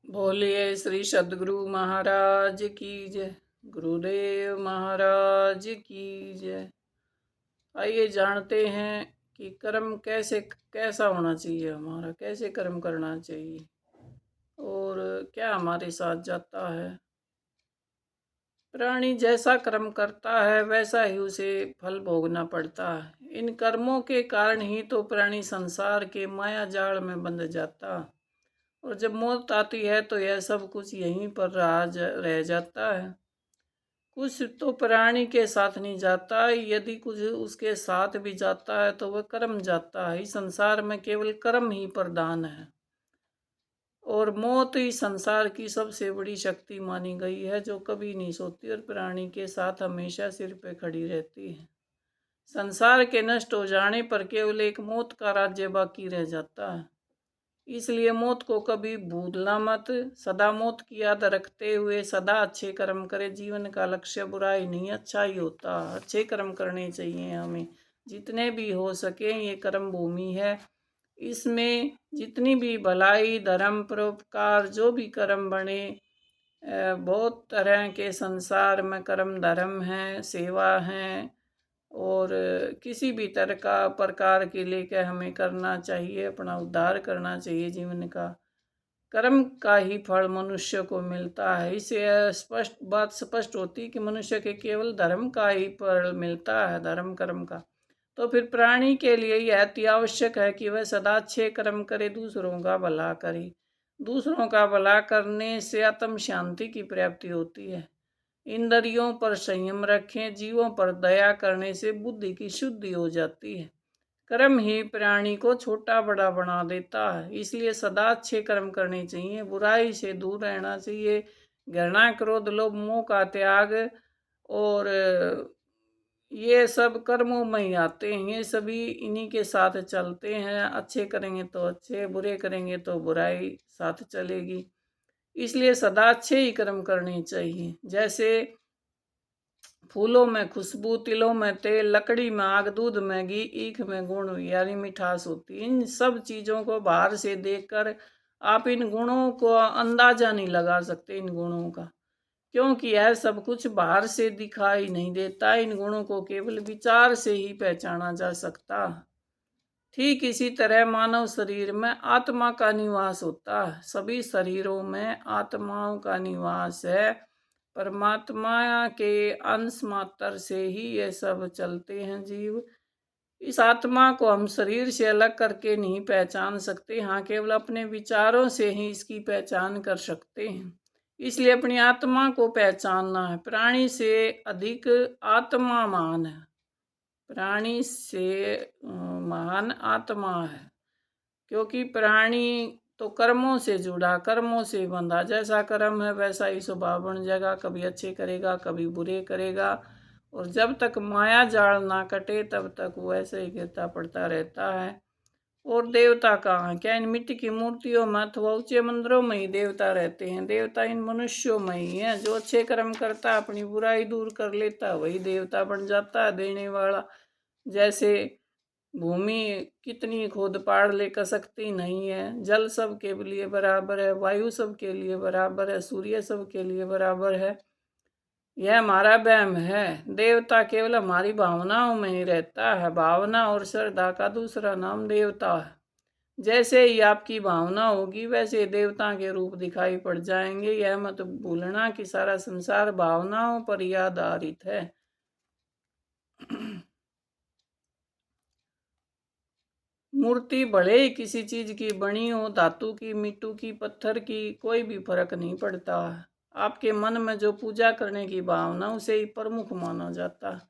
बोलिए श्री सद्गुरु महाराज की जय। गुरुदेव महाराज की जय। आइए जानते हैं कि कर्म कैसा होना चाहिए, हमारा कैसे कर्म करना चाहिए और क्या हमारे साथ जाता है। प्राणी जैसा कर्म करता है वैसा ही उसे फल भोगना पड़ता है। इन कर्मों के कारण ही तो प्राणी संसार के माया जाल में बंध जाता है और जब मौत आती है तो यह सब कुछ यहीं पर रह जाता है। कुछ तो प्राणी के साथ नहीं जाता, यदि कुछ उसके साथ भी जाता है तो वह कर्म जाता है। इस संसार में केवल कर्म ही प्रधान है और मौत ही संसार की सबसे बड़ी शक्ति मानी गई है, जो कभी नहीं सोती और प्राणी के साथ हमेशा सिर पे खड़ी रहती है। संसार के नष्ट हो जाने पर केवल एक मौत का राज्य बाकी रह जाता है। इसलिए मौत को कभी भूलना मत। सदा मौत की याद रखते हुए सदा अच्छे कर्म करे। जीवन का लक्ष्य बुराई नहीं, अच्छा ही होता। अच्छे कर्म करने चाहिए हमें, जितने भी हो सके। ये कर्म भूमि है, इसमें जितनी भी भलाई धर्म परोपकार जो भी कर्म बने, बहुत तरह के संसार में कर्म धर्म हैं, सेवा हैं और किसी भी तरह का प्रकार के लेकर हमें करना चाहिए। अपना उद्धार करना चाहिए जीवन का। कर्म का ही फल मनुष्य को मिलता है। इससे बात स्पष्ट होती है कि मनुष्य के केवल धर्म का ही फल मिलता है, धर्म कर्म का। तो फिर प्राणी के लिए यह अति आवश्यक है कि वह सदा अच्छे कर्म करे, दूसरों का भला करे। दूसरों का भला करने से आत्म शांति की प्राप्ति होती है। इंद्रियों पर संयम रखें, जीवों पर दया करने से बुद्धि की शुद्धि हो जाती है। कर्म ही प्राणी को छोटा बड़ा बना देता है, इसलिए सदा अच्छे कर्म करने चाहिए। बुराई से दूर रहना चाहिए। घृणा क्रोध लोभ मोह का त्याग और ये सब कर्मों में ही आते हैं। ये सभी इन्हीं के साथ चलते हैं। अच्छे करेंगे तो अच्छे, बुरे करेंगे तो बुराई साथ चलेगी। इसलिए सदा अच्छे ही कर्म करने चाहिए। जैसे फूलों में खुशबू, तिलों में तेल, लकड़ी में आग, दूध में घी, ईख में गुण यानी मिठास होती है। इन सब चीज़ों को बाहर से देखकर आप इन गुणों को अंदाजा नहीं लगा सकते, इन गुणों का, क्योंकि यह सब कुछ बाहर से दिखाई नहीं देता। इन गुणों को केवल विचार से ही पहचाना जा सकता। ठीक इसी तरह मानव शरीर में आत्मा का निवास होता है। सभी शरीरों में आत्माओं का निवास है। परमात्मा के अंश मात्र से ही ये सब चलते हैं जीव। इस आत्मा को हम शरीर से अलग करके नहीं पहचान सकते। हाँ, केवल अपने विचारों से ही इसकी पहचान कर सकते हैं। इसलिए अपनी आत्मा को पहचानना है। प्राणी से अधिक आत्मा महान है। प्राणी से महान आत्मा है, क्योंकि प्राणी तो कर्मों से जुड़ा, कर्मों से बंधा। जैसा कर्म है वैसा ही स्वभाव बन जाएगा। कभी अच्छे करेगा, कभी बुरे करेगा और जब तक माया जाल ना कटे तब तक वो ऐसे ही गिरता पड़ता रहता है। और देवता कहाँ? क्या इन मिट्टी की मूर्तियों में अथवा ऊंचे मंदिरों में ही देवता रहते हैं? देवता इन मनुष्यों में ही है। जो अच्छे कर्म करता है, अपनी बुराई दूर कर लेता, वही देवता बन जाता है, देने वाला। जैसे भूमि कितनी खोद पाड़ ले कसकती नहीं है। जल सबके लिए बराबर है, वायु सबके लिए बराबर है, सूर्य सबके लिए बराबर है। यह हमारा वहम है। देवता केवल हमारी भावनाओं में ही रहता है। भावना और श्रद्धा का दूसरा नाम देवता है। जैसे ही आपकी भावना होगी वैसे देवता के रूप दिखाई पड़ जाएंगे। यह मत भूलना कि सारा संसार भावनाओं पर ही आधारित है। मूर्ति भले ही किसी चीज की बनी हो, धातु की, मिट्टू की, पत्थर की, कोई भी फर्क नहीं पड़ता। आपके मन में जो पूजा करने की भावना, उसे ही प्रमुख माना जाता है।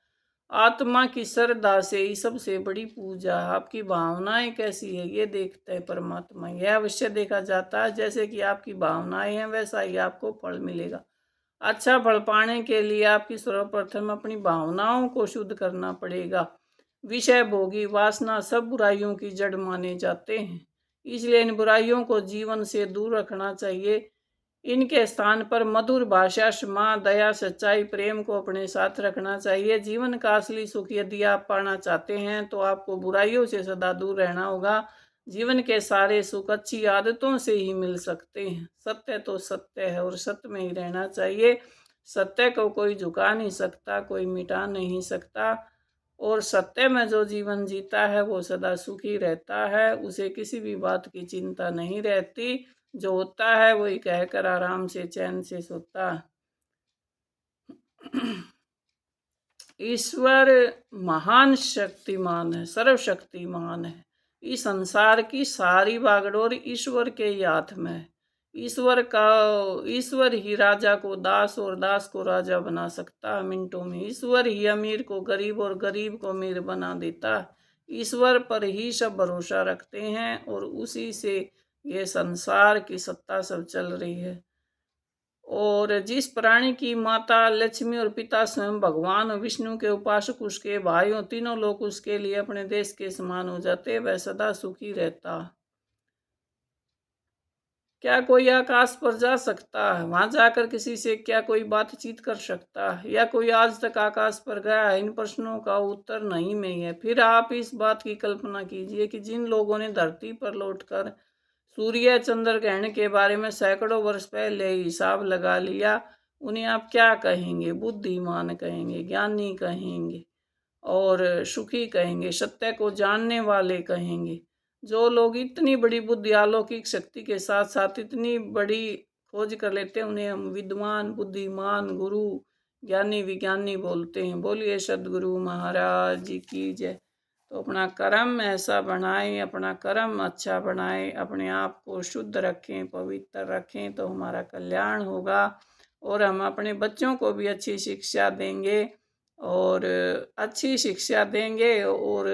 आत्मा की श्रद्धा से ही सबसे बड़ी पूजा। आपकी भावनाएं कैसी है ये देखते हैं परमात्मा। यह अवश्य देखा जाता है। जैसे कि आपकी भावनाएं हैं वैसा ही आपको फल मिलेगा। अच्छा फल पाने के लिए आपकी सर्वप्रथम अपनी भावनाओं को शुद्ध करना पड़ेगा। विषय भोगी वासना सब बुराइयों की जड़ माने जाते हैं। इसलिए इन बुराइयों को जीवन से दूर रखना चाहिए। इनके स्थान पर मधुर भाषा, क्षमा, दया, सच्चाई, प्रेम को अपने साथ रखना चाहिए। जीवन का असली सुख यदि आप पाना चाहते हैं तो आपको बुराइयों से सदा दूर रहना होगा। जीवन के सारे सुख अच्छी आदतों से ही मिल सकते हैं। सत्य तो सत्य है और सत्य में ही रहना चाहिए। सत्य को कोई झुका नहीं सकता, कोई मिटा नहीं सकता। और सत्य में जो जीवन जीता है वो सदा सुखी रहता है, उसे किसी भी बात की चिंता नहीं रहती। जो होता है वही कहकर आराम से चैन से सोता। ईश्वर महान शक्तिमान है, सर्वशक्तिमान है। इस संसार की सारी बागडोर ईश्वर के ही हाथ में है। ईश्वर ही राजा को दास और दास को राजा बना सकता है मिनटों में। ईश्वर ही अमीर को गरीब और गरीब को अमीर बना देता है। ईश्वर पर ही सब भरोसा रखते हैं और उसी से ये संसार की सत्ता सब चल रही है। और जिस प्राणी की माता लक्ष्मी और पिता स्वयं भगवान और विष्णु के उपासक उसके भाइयों तीनों लोग उसके लिए अपने देश के समान हो जाते, वह सदा सुखी रहता। क्या कोई आकाश पर जा सकता है? वहां जाकर किसी से क्या कोई बातचीत कर सकता है? या कोई आज तक आकाश पर गया है? इन प्रश्नों का उत्तर नहीं में ही है। फिर आप इस बात की कल्पना कीजिए कि जिन लोगों ने धरती पर लौटकर सूर्य चंद्र ग्रहण के बारे में सैकड़ों वर्ष पहले हिसाब लगा लिया, उन्हें आप क्या कहेंगे? बुद्धिमान कहेंगे, ज्ञानी कहेंगे और सुखी कहेंगे, सत्य को जानने वाले कहेंगे। जो लोग इतनी बड़ी बुद्धि अलौकिक शक्ति के साथ साथ इतनी बड़ी खोज कर लेते हैं, उन्हें हम विद्वान, बुद्धिमान, गुरु, ज्ञानी, विज्ञानी बोलते हैं। बोलिए सदगुरु महाराज जी की जय। तो अपना कर्म ऐसा बनाएं, अपना कर्म अच्छा बनाएं, अपने आप को शुद्ध रखें, पवित्र रखें, तो हमारा कल्याण होगा। और हम अपने बच्चों को भी अच्छी शिक्षा देंगे और अच्छी शिक्षा देंगे और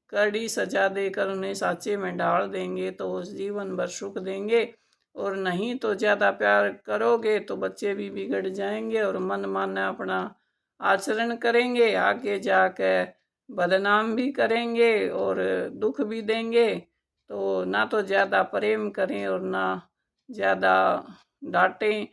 कड़ी सजा देकर उन्हें साँचे में डाल देंगे तो उस जीवन भर सुख देंगे। और नहीं तो ज़्यादा प्यार करोगे तो बच्चे भी बिगड़ जाएंगे और मन माना अपना आचरण करेंगे, आगे जाकर बदनाम भी करेंगे और दुख भी देंगे। तो ना तो ज़्यादा प्रेम करें और ना ज़्यादा डांटें।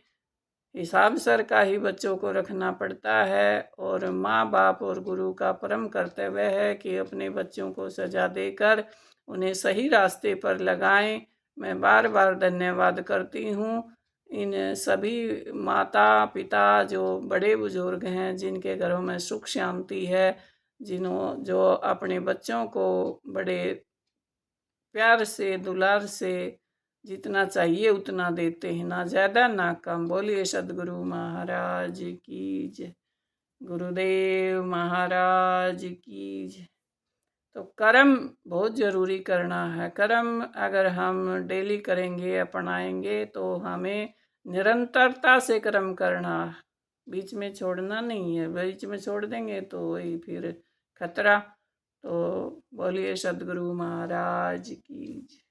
हिसाब सर का ही बच्चों को रखना पड़ता है। और माँ बाप और गुरु का परम कर्तव्य है कि अपने बच्चों को सजा देकर उन्हें सही रास्ते पर लगाएं। मैं बार बार धन्यवाद करती हूँ इन सभी माता पिता जो बड़े बुजुर्ग हैं, जिनके घरों में सुख शांति है, जो अपने बच्चों को बड़े प्यार से दुलार से जितना चाहिए उतना देते हैं, ना ज़्यादा ना कम। बोलिए सदगुरु महाराज की जय, गुरुदेव महाराज की जय। तो कर्म बहुत ज़रूरी करना है। कर्म अगर हम डेली करेंगे, अपनाएंगे, तो हमें निरंतरता से कर्म करना, बीच में छोड़ना नहीं है। बीच में छोड़ देंगे तो वही फिर खतरा। तो बोलिए सदगुरु महाराज की जय।